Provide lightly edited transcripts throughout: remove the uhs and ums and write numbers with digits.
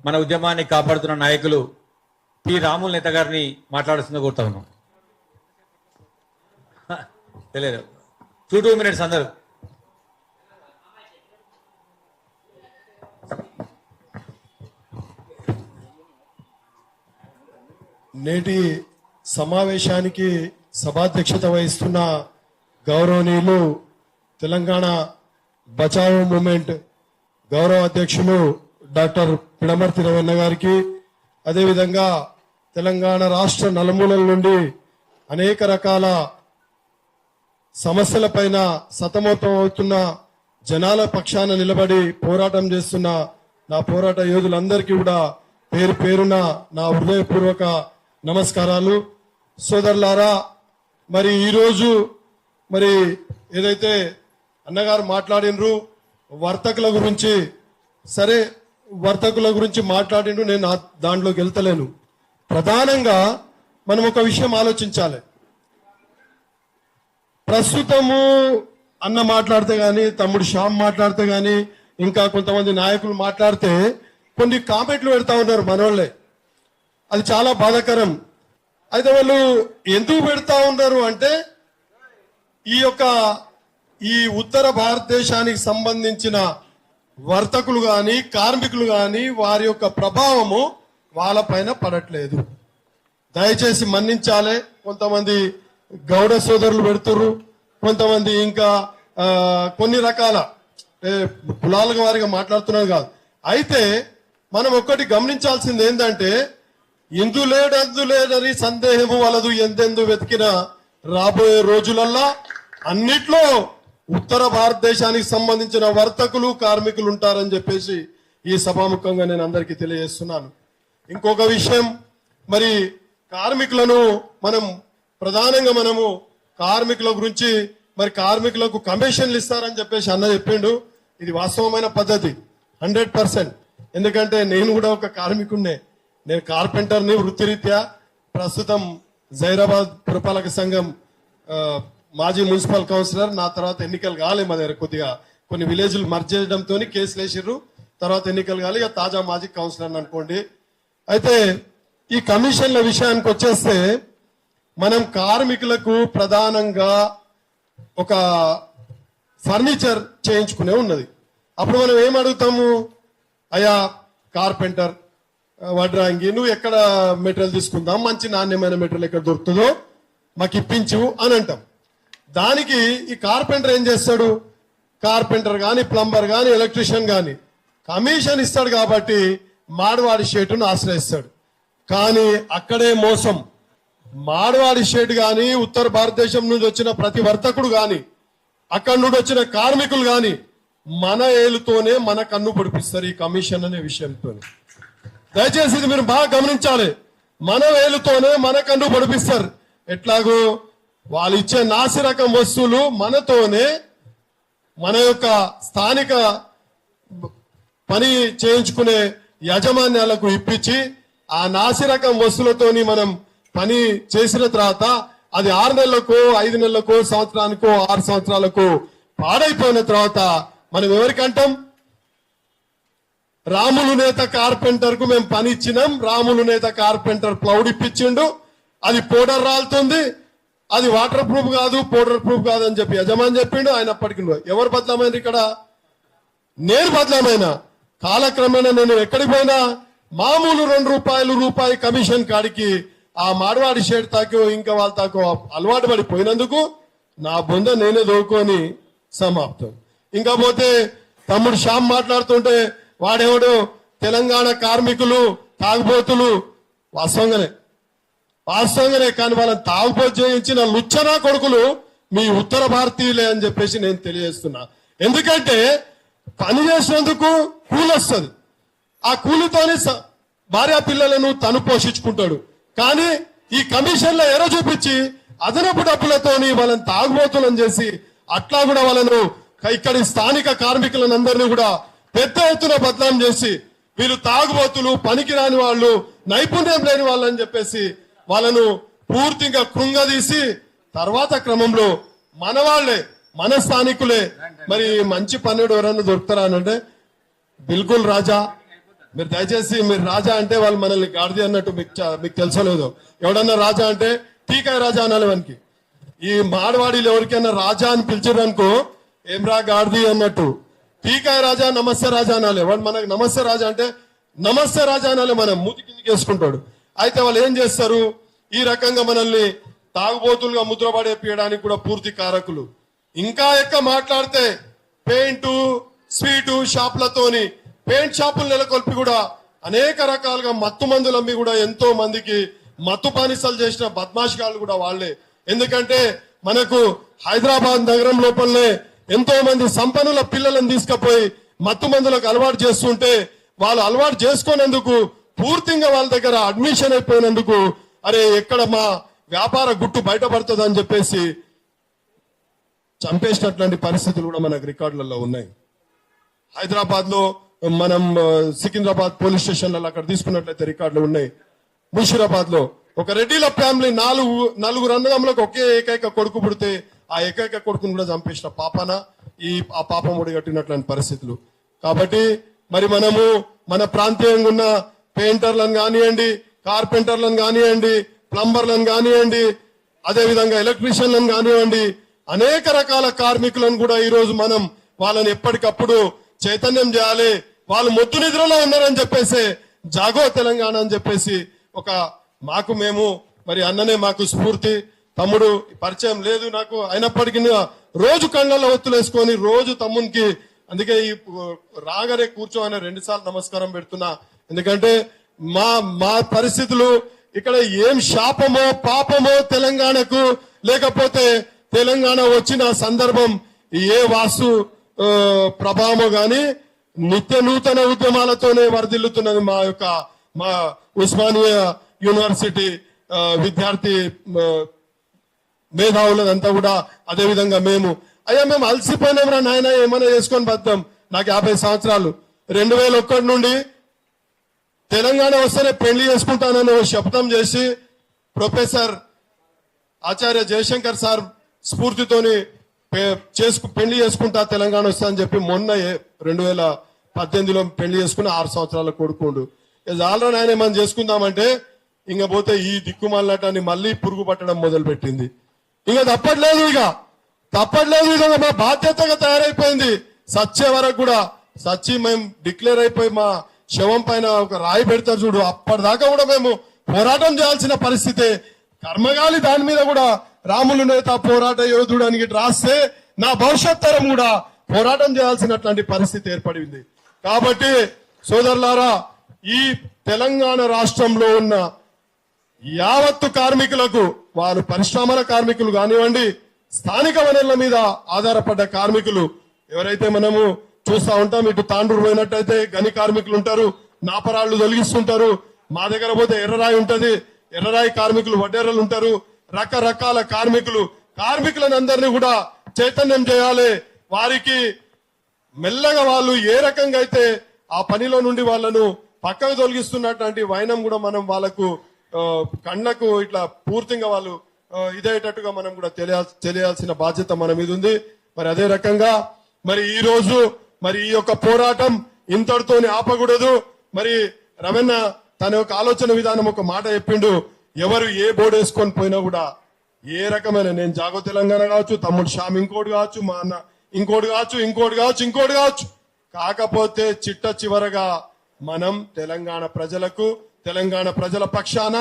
మన ఉద్యమాన్ని కాపాడుతున్న నాయకులు పి రాములు నేత గారిని మాట్లాడుతుందో కోరుతా ఉన్నాం. తెలియదు 2 minutes అందరూ. నేటి సమావేశానికి సభాధ్యక్షత వహిస్తున్న గౌరవనీయులు తెలంగాణ బచావో మూమెంట్ గౌరవ అధ్యక్షులు డాక్టర్ పిడమర్తి రవణ గారికి, అదేవిధంగా తెలంగాణ రాష్ట్ర నలుమూలల నుండి అనేక రకాల సమస్యలపైన సతమతం అవుతున్న జనాల పక్షాన నిలబడి పోరాటం చేస్తున్న నా పోరాట యోధులందరికీ కూడా పేరు పేరున నా హృదయపూర్వక నమస్కారాలు. సోదరులారా, మరి ఈరోజు మరి ఏదైతే అన్నగారు మాట్లాడినరు వర్తకుల గురించి, సరే వర్తకుల గురించి మాట్లాడిండ్రు, నేను దాంట్లోకి వెళ్తలేను. ప్రధానంగా మనం ఒక విషయం ఆలోచించాలి. ప్రస్తుతము అన్న మాట్లాడితే గాని, తమ్ముడు శ్యామ్ మాట్లాడితే గాని, ఇంకా కొంతమంది నాయకులు మాట్లాడితే కొన్ని కామెంట్లు పెడతా ఉన్నారు మనోళ్ళే. అది చాలా బాధాకరం. అయితే వాళ్ళు ఎందుకు పెడతా ఉన్నారు అంటే, ఈ ఉత్తర భారతదేశానికి సంబంధించిన వర్తకులు గాని కార్మికులు గాని వారి యొక్క ప్రభావము వాళ్ళపైన పడట్లేదు. దయచేసి మన్నించాలి. కొంతమంది గౌడ సోదరులు పెడుతుర్రు, కొంతమంది ఇంకా కొన్ని రకాల కులాల వారిగా మాట్లాడుతున్నారు కాదు. అయితే మనం ఒక్కటి గమనించాల్సింది ఏంటంటే, ఇందు లేడందు లేదని సందేహము వలదు ఎందెందు వెతికిన రాబోయే రోజులల్లా అన్నిట్లో ఉత్తర భారతదేశానికి సంబంధించిన వర్తకులు కార్మికులు ఉంటారని చెప్పేసి ఈ సభాముఖంగా నేను అందరికీ తెలియజేస్తున్నాను. ఇంకొక విషయం, మరి కార్మికులను ప్రధానంగా మనము కార్మికుల గురించి, మరి కార్మికులకు కమిషన్లు ఇస్తారని చెప్పేసి అన్న చెప్పిండు. ఇది వాస్తవమైన పద్ధతి 100%. ఎందుకంటే నేను కూడా ఒక కార్మికుడినే. నేను కార్పెంటర్ని వృత్తిరీత్యా. ప్రస్తుతం జైరాబాద్ పురపాలక సంఘం మాజీ మున్సిపల్ కౌన్సిలర్. నా తర్వాత ఎన్నికలు కాలే, మా దగ్గర కొద్దిగా కొన్ని విలేజ్లు మర్జ్ చేయడంతో కేసులు వేసిర్రు. తర్వాత ఎన్నికలు కాలే, ఇక తాజా మాజీ కౌన్సిలర్ అనుకోండి. అయితే ఈ కమిషన్ల విషయానికి వచ్చేస్తే, మనం కార్మికులకు ప్రధానంగా ఒక ఫర్నిచర్ చేయించుకునే ఉన్నది. అప్పుడు మనం ఏం అడుగుతాము, అయ్యా కార్పెంటర్ వడ్రాంగి, నువ్వు ఎక్కడ మెటీరియల్ తీసుకుందాం, మంచి నాణ్యమైన మెటీరియల్ ఎక్కడ దొరుకుతుందో మాకు ఇప్పించు అని అంటాం. దానికి ఈ కార్పెంటర్ ఏం చేస్తాడు, కార్పెంటర్ గాని ప్లంబర్ గాని ఎలక్ట్రీషియన్ గాని కమిషన్ ఇస్తాడు కాబట్టి మాడవాడి షేటును ఆశ్రయిస్తాడు. కానీ అక్కడే మోసం. మాడవాడి షేట్ గాని, ఉత్తర భారతదేశం నుంచి వచ్చిన ప్రతి వర్తకుడు గాని, అక్కడి నుండి వచ్చిన కార్మికులు గాని మన ఏలుతోనే మన కన్ను పొడిపిస్తారు ఈ కమిషన్ అనే విషయంతో. దయచేసి ఇది మీరు బాగా గమనించాలి. మన ఏలుతోనే మన కన్ను పొడిపిస్తారు. ఎట్లాగో వాళ్ళు ఇచ్చే నాసిరకం వస్తువులు మనతోనే, మన యొక్క స్థానిక పని చేయించుకునే యాజమాన్యాలకు ఇప్పించి ఆ నాసిరకం వస్తువులతోని మనం పని చేసిన తర్వాత అది 6 నెలలకు 5 నెలలకు సంవత్సరానికో 6 సంవత్సరాలకు పాడైపోయిన తర్వాత మనం ఎవరికంటాం, రాములు నేత కార్పెంటర్ కు మేము పని ఇచ్చినాం, రాములు నేత కార్పెంటర్ ప్లౌడ్ ఇప్పించిండు, అది పౌడర్ రాలుతుంది, అది వాటర్ ప్రూఫ్ కాదు పౌడర్ ప్రూఫ్ కాదు అని చెప్పి యజమాని చెప్పిండు. అయినప్పటికీ ఎవరు బదలామైంది ఇక్కడ? నేను బదలామైనా. కాలక్రమేణా నేను ఎక్కడికి పోయినా మామూలు రూపాయి కమిషన్ కాడికి ఆ మాడవాడి షేడ్ తాకో ఇంకా వాళ్ళ తాకో అలవాటు పడిపోయినందుకు నా బొంద నేనే దోకొని సమాప్తం. ఇంకా పోతే తమ్ముడు శ్యామ్ మాట్లాడుతుంటే వాడేవాడు తెలంగాణ కార్మికులు తాగుబోతులు, వాస్తవంగానే కానీ వాళ్ళని తాగుబోతు చేయించిన లుచ్చనా కొడుకులు మీ ఉత్తర భారతీయులే అని చెప్పేసి నేను తెలియజేస్తున్నా. ఎందుకంటే పని చేసినందుకు కూలి వస్తుంది, ఆ కూలితోని భార్య పిల్లలను తను పోషించుకుంటాడు. కానీ ఈ కమిషన్ల ఎర చూపించి అదనపు డబ్బులతోని వాళ్ళని తాగుబోతులను చేసి అట్లా కూడా వాళ్ళను ఇక్కడి స్థానిక కార్మికులను అందరినీ కూడా పెద్ద ఎత్తున బదనాం చేసి వీళ్ళు తాగుబోతులు, పనికి రాని వాళ్ళు, నైపుణ్యం లేని వాళ్ళు అని చెప్పేసి వాళ్ళను పూర్తిగా కృంగదీసి తర్వాత క్రమంలో మన వాళ్లే, మన స్థానికులే మరి మంచి పన్నెడు ఎవరన్నా దొరుకుతారా అంటే బిల్కుల్ రాజా మీరు దయచేసి మీరు రాజా అంటే వాళ్ళు మనల్ని గాడిది అన్నట్టు మీకు తెలుసలేదు. ఎవడన్నా రాజా అంటే టీకాయ రాజా అనాలి వానికి. ఈ మాడవాడీలు ఎవరికైనా రాజా అని పిలిచారనుకో ఏమ్రా గాడిది అన్నట్టు. టీకాయ రాజా నమస్తే రాజా అనాలి. వాడు మనకు నమస్తే రాజా అంటే నమస్తే రాజా అనాలి. మనం మూతి కిందికి వేసుకుంటాడు. అయితే వాళ్ళు ఏం చేస్తారు, ఈ రకంగా మనల్ని తాగుబోతులుగా ముద్రపడేపించడానికి కూడా పూర్తి కారకులు. ఇంకా ఎక్కువ మాట్లాడితే పెయింట్ స్వీటు షాపులతోని పెయింట్ షాపులు నెలకొల్పి కూడా అనేక రకాలుగా మత్తు మందులు అమ్మి కూడా ఎంతో మందికి మత్తు పానిసలు చేసిన బద్మాషిగాళ్ళు కూడా వాళ్లే. ఎందుకంటే మనకు హైదరాబాద్ నగరం లోపలనే ఎంతో మంది సంపన్నుల పిల్లలను తీసుకుపోయి మత్తు మందులకు అలవాటు చేస్తుంటే వాళ్ళు అలవాటు చేసుకునేందుకు పూర్తిగా వాళ్ళ దగ్గర అడ్మిషన్ అయిపోయినందుకు అరే ఎక్కడ మా వ్యాపార గుట్టు బయటపడుతుంది అని చెప్పేసి చంపేసినటువంటి పరిస్థితులు కూడా మనకు రికార్డులలో ఉన్నాయి. హైదరాబాద్ లో మనం సికింద్రాబాద్ పోలీస్ స్టేషన్లలో అక్కడ తీసుకున్నట్లయితే రికార్డులు ఉన్నాయి. ముషీరాబాద్ లో ఒక రెడ్డిల ఫ్యామిలీ నలుగురు అన్నదమ్ములకు ఒకే ఏకైక కొడుకు పుడితే ఆ ఏకైక కొడుకును కూడా చంపేసిన పాపన ఆ పాపం ఒడిగట్టినటువంటి పరిస్థితులు. కాబట్టి మరి మనము మన ప్రాంతీయంగా ఉన్న పెయింటర్లను కానివ్వండి, కార్పెంటర్లను కానివ్వండి, ప్లంబర్లను కానివ్వండి, అదేవిధంగా ఎలక్ట్రీషియన్లను కానివ్వండి, అనేక రకాల కార్మికులను కూడా ఈ రోజు మనం వాళ్ళని ఎప్పటికప్పుడు చైతన్యం చేయాలి. వాళ్ళు మొద్దు నిద్రలో ఉన్నారని చెప్పేసి జాగో తెలంగాణ అని చెప్పేసి ఒక మాకు మేము మరి అన్ననే మాకు స్ఫూర్తి. తమ్ముడు పరిచయం లేదు నాకు, అయినప్పటికీ రోజు కళ్ళల్లో ఒత్తులేసుకొని రోజు తమ్మునికి అందుకే ఈ రాగరే కూర్చోని 2 సార్లు నమస్కారం పెడుతున్నా. ఎందుకంటే మా పరిస్థితులు ఇక్కడ ఏం శాపమో పాపమో తెలంగాణకు, లేకపోతే తెలంగాణ వచ్చిన సందర్భం ఏ వాస్తు ప్రభావమో గాని నిత్య నూతన ఉద్యమాలతోనే వరదిల్లుతున్నది మా ఉస్మానియా యూనివర్సిటీ విద్యార్థి మేధావులంతా కూడా. అదే విధంగా మేము అలసిపోయినాంరా నాయన ఏమైనా చేసుకొని బద్దాం. నాకు 50 సంవత్సరాలు. 2001 నుండి తెలంగాణ వస్తేనే పెళ్లి చేసుకుంటానని శపథం చేసి ప్రొఫెసర్ ఆచార్య జయశంకర్ సార్ స్ఫూర్తితోని పెళ్లి చేసుకుంటా తెలంగాణ వస్తా అని చెప్పి మొన్న 2018లో పెళ్లి చేసుకుని 6 సంవత్సరాల కొడుకుండు. ఆల్రెడీ ఆయన మనం చేసుకుందామంటే ఇంక పోతే ఈ దిక్కుమాలటాన్ని మళ్ళీ పురుగు పట్టడం మొదలు పెట్టింది. ఇంకా తప్పట్లేదు ఇక మా బాధ్యతగా తయారైపోయింది. సచ్చే వరకు కూడా సచ్చి మేము డిక్లేర్ అయిపోయి మా శవం పైన ఒక రాయి పెడతారు చూడు, అప్పటిదాకా కూడా మేము పోరాటం చేయాల్సిన పరిస్థితి. కర్మగాలి దాని మీద కూడా రాములు నేత పోరాట యోధుడు అని రాస్తే నా భవిష్యత్ తరం కూడా పోరాటం చేయాల్సినటువంటి పరిస్థితి ఏర్పడింది. కాబట్టి సోదరులారా, ఈ తెలంగాణ రాష్ట్రంలో ఉన్న యావత్తు కార్మికులకు, వారు పరిశ్రమల కార్మికులు కానివ్వండి, స్థానిక వనరుల మీద ఆధారపడ్డ కార్మికులు ఎవరైతే మనము చూస్తా ఉంటాం. ఇటు తాండూరు పోయినట్టయితే గని కార్మికులు ఉంటారు, నాపరాళ్లు తొలగిస్తుంటారు. మా దగ్గర పోతే ఎర్రరాయి ఉంటది, ఎర్రరాయి కార్మికులు వడ్డేరలు ఉంటారు. రకరకాల కార్మికులను అందరినీ కూడా చైతన్యం చేయాలి. వారికి మెల్లగా వాళ్ళు ఏ రకంగా అయితే ఆ పనిలో నుండి వాళ్ళను పక్కకు తొలగిస్తున్నటువంటి వైనం కూడా మనం వాళ్ళకు కళ్ళకు ఇట్లా పూర్తిగా వాళ్ళు ఇదేటట్టుగా మనం కూడా తెలియాల్సిన బాధ్యత మన మీద ఉంది. మరి అదే రకంగా మరి ఈ రోజు మరి ఈ యొక్క పోరాటం ఇంతటితోనే ఆపకూడదు. మరి రమణ తన యొక్క ఆలోచన విధానం ఒక మాట చెప్పిండు, ఎవరు ఏ బోర్డు వేసుకొని పోయినా కూడా ఏ రకమైన, నేను జాగో తెలంగాణ కావచ్చు, తమ్ముడు శ్యామ్ ఇంకోటి కావచ్చు, మా అన్న ఇంకోటి కావచ్చు, కాకపోతే చిట్ట చివరగా మనం తెలంగాణ ప్రజలకు, తెలంగాణ ప్రజల పక్షాన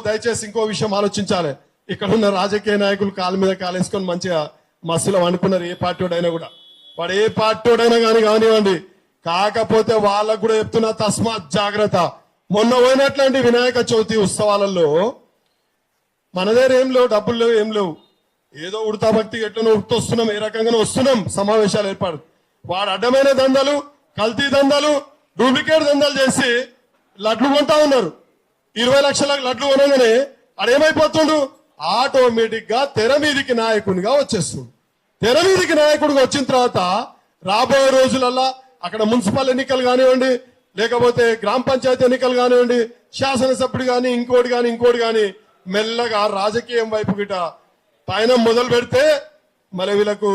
దయచేసి ఇంకో విషయం ఆలోచించాలి. ఇక్కడ ఉన్న రాజకీయ నాయకులు కాలు మీద కాలేసుకొని మంచిగా మస్సులో అనుకున్నారు. ఏ పార్టీడైనా కూడా, వాడు ఏ పార్టీడైనా కానీ కానివ్వండి. కాకపోతే వాళ్ళకు కూడా చెప్తున్నా, తస్మాత్ జాగ్రత్త. మొన్న పోయినట్లాంటి వినాయక చవితి ఉత్సవాలలో మన దగ్గర ఏం లేవు, డబ్బులు లేవు, ఏం లేవు. ఏదో ఉడతా భక్తి ఎట్లనో ఉడుతొస్తున్నాం, ఏ రకంగానో వస్తున్నాం. సమావేశాలు ఏర్పాటు, వాడు అడ్డమైన దందాలు, కల్తీ దందాలు, డూప్లికేట్ దందాలు చేసి లడ్లు కొంటా ఉన్నారు. 20 లక్షలకు లడ్లు కొనగానే ఆడేమైపోతుండు, ఆటోమేటిక్ గా తెర మీదికి నాయకునిగా వచ్చేస్తుంది. తెర మీదికి నాయకుడిగా వచ్చిన తర్వాత రాబోయే రోజులల్లా అక్కడ మున్సిపల్ ఎన్నికలు కానివ్వండి, లేకపోతే గ్రామ పంచాయతీ ఎన్నికలు కానివ్వండి, శాసనసభ్యుడు కానీ ఇంకోటి కానీ మెల్లగా రాజకీయం వైపు గిట పైన మొదలు పెడితే మరి వీళ్ళకు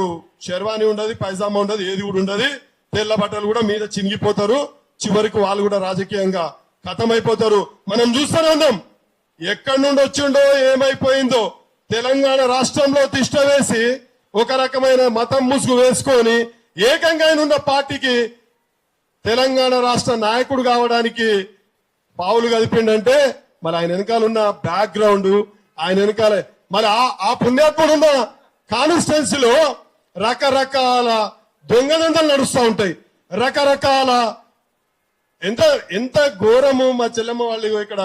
షెర్వాణి ఉండదు, పైజామా ఉండదు, ఏది కూడా ఉండదు. తెల్ల బట్టలు కూడా మీద చినిగిపోతారు, చివరికి వాళ్ళు కూడా రాజకీయంగా ఖతమైపోతారు. మనం చూస్తూనే ఉన్నాం ఎక్కడి నుండి వచ్చిండో ఏమైపోయిందో. తెలంగాణ రాష్ట్రంలో తిష్ట వేసి ఒక రకమైన మతం ముసుగు వేసుకొని ఏకంగా ఆయన ఉన్న పార్టీకి తెలంగాణ రాష్ట్ర నాయకుడు కావడానికి పావులు కదిపిండంటే మరి ఆయన వెనకాల ఉన్న బ్యాక్గ్రౌండ్, ఆయన వెనకాల మరి ఆ పుణ్యాత్ముడు ఉన్న కాన్స్టిట్యున్సీలో రకరకాల దొంగదండలు నడుస్తూ ఉంటాయి. రకరకాల ఎంత ఎంత ఘోరము. మా చెల్లెమ్మ వాళ్ళు ఇక్కడ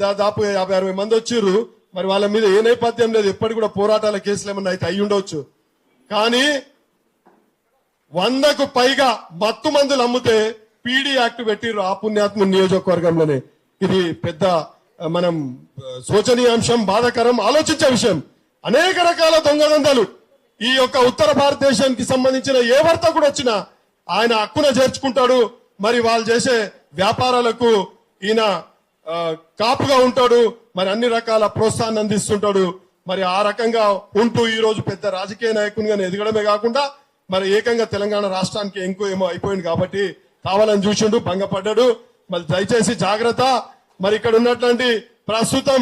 దాదాపు 50-60 మంది వచ్చిర్రు. మరి వాళ్ళ మీద ఏ నేపథ్యం లేదు. ఎప్పటికి కూడా పోరాటాల కేసులు ఏమన్నా అయితే అయి ఉండవచ్చు. కానీ 100కు పైగా మత్తు మందులు అమ్మితే పీడీ యాక్ట్ పెట్టిర్రు ఆ పుణ్యాత్మ నియోజకవర్గంలోనే. ఇది పెద్ద మనం శోచనీయాంశం, బాధాకరం, ఆలోచించే విషయం. అనేక రకాల దొంగదందాలు ఈ యొక్క ఉత్తర భారతదేశానికి సంబంధించిన ఏ వర్తకుడు వచ్చినా ఆయన హక్కున చేర్చుకుంటాడు. మరి వాళ్ళు చేసే వ్యాపారాలకు ఈయన కాపుగా ఉంటాడు. మరి అన్ని రకాల ప్రోత్సాహాన్ని అందిస్తుంటాడు. మరి ఆ రకంగా ఉంటూ ఈ రోజు పెద్ద రాజకీయ నాయకునిగా ఎదగడమే కాకుండా మరి ఏకంగా తెలంగాణ రాష్ట్రానికి ఇంకో ఏమో అయిపోయింది కాబట్టి కావాలని చూసిండు, భంగపడ్డాడు. మరి దయచేసి జాగ్రత్త. మరి ఇక్కడ ఉన్నటువంటి ప్రస్తుతం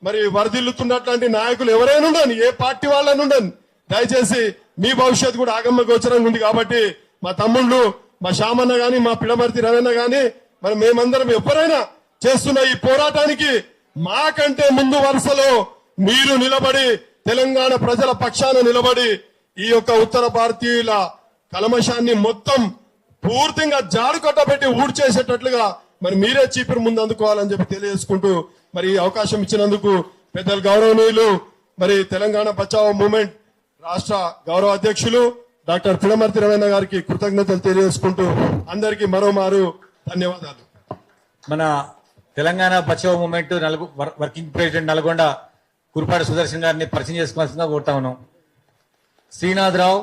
మరి వరదిల్లుతున్నటువంటి నాయకులు ఎవరైనా ఉండని, ఏ పార్టీ వాళ్ళని ఉండని, దయచేసి మీ భవిష్యత్తు కూడా ఆగమ్య గోచరంగా ఉంది కాబట్టి మా తమ్ముళ్ళు, మా శ్యామన్న గాని, మా పిడమర్తి రవణ గాని, మరి మేమందరం ఎవరైనా చేస్తున్న ఈ పోరాటానికి మాకంటే ముందు వరుసలో మీరు నిలబడి తెలంగాణ ప్రజల పక్షాన నిలబడి ఈ యొక్క ఉత్తర భారతీయుల కలమశాన్ని మొత్తం పూర్తిగా జాడు కొట్టబెట్టి ఊడ్చేసేటట్లుగా మరి మీరే చీపురు ముందు అందుకోవాలని చెప్పి తెలియజేసుకుంటూ మరి ఈ అవకాశం ఇచ్చినందుకు పెద్దలు గౌరవనీయులు మరి తెలంగాణ బచావో మూవ్మెంట్ రాష్ట్ర గౌరవ అధ్యక్షులు డాక్టర్ పిడమర్తి రవణ గారికి కృతజ్ఞతలు తెలియజేసుకుంటూ అందరికీ మరోమారు ధన్యవాదాలు. మన Telangana Bachao movement working president Nalgonda Kurupati Sudarshan గారిని పరిచయం చేసుకోవాల్సిందిగా కోరుతా ఉన్నాం. శ్రీనాథ్ రావు,